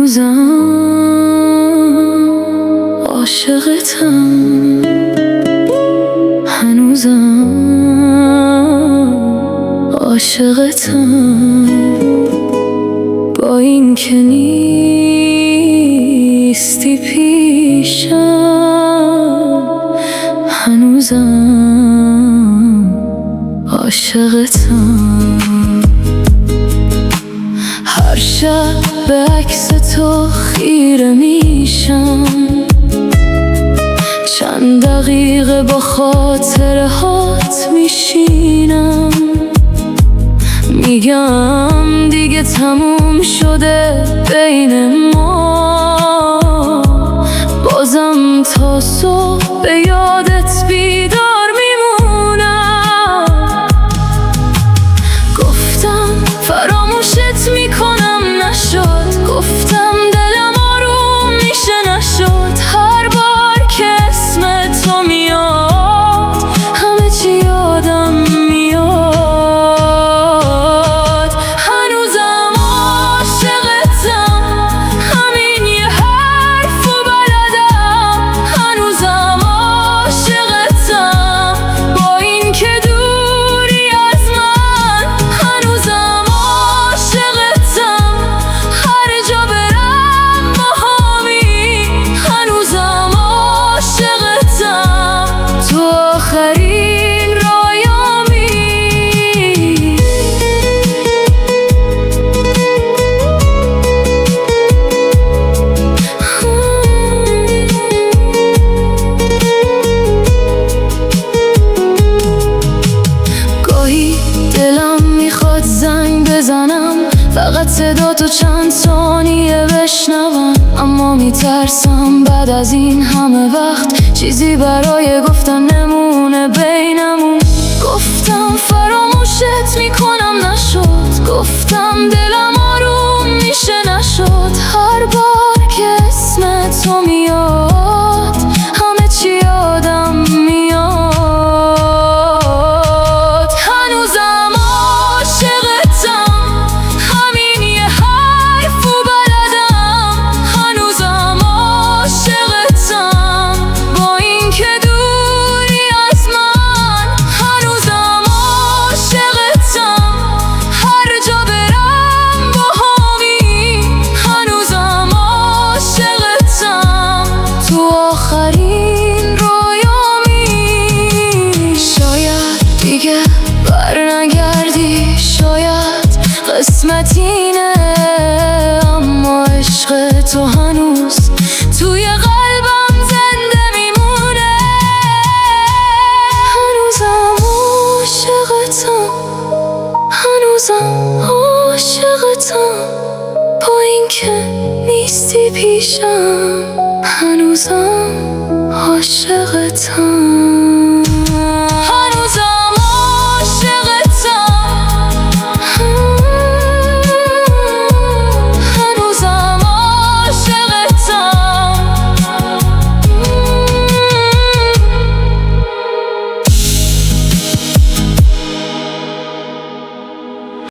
هنوزم عاشقتم، هنوزم عاشقتم، با این که نیستی پیشم، هنوزم عاشقتم. هر شب به عکس تو خیره میشم، چند دقیقه با خاطره هات میشینم، میگم دیگه تموم شده بین ما، بازم تا صبح به یادت بیدار میمونم. گفتم فراموشت میکنم نشد، گفتم دلم آروم میشه نشد، هر بار که اسم تو میاد همه چی یادم میاد. هنوزم عاشقتم، همین یه حرفو بلدم، هنوزم عاشقتم، با این که دوری از من، هنوزم عاشقتم، هر جا برم با همی، هنوزم عاشقتم، تو آخرین رایامی. گاهی دلم میخواد زنگ بزنم، فقط صدا تو چند ثانیه بشنوم، اما میترسم بعد از این همه وقت چیزی برای گفتن نمونه بینمون. گفتم فراموشت میکنم نشد، گفتم دلم آروم میشه نشد، هر بار که اسم تو میاد همه چی یادم میاد. هنوزم عاشقتم، همین یه حرفو بلدم، هنوزم عاشقتم، با این که دوری از من، هنوزم عاشقتم، هر جا برم با همی، هنوزم عاشقتم، تو آخرین رویامی. شاید دیگه برنگردی، شاید قسمت اینه، اما عشق تو هنوز توی قلبم زنده میمونه. هنوزم عاشقتم، هنوزم عاشقتم، با این که نیستی پیشم، هنوزم عاشقتم.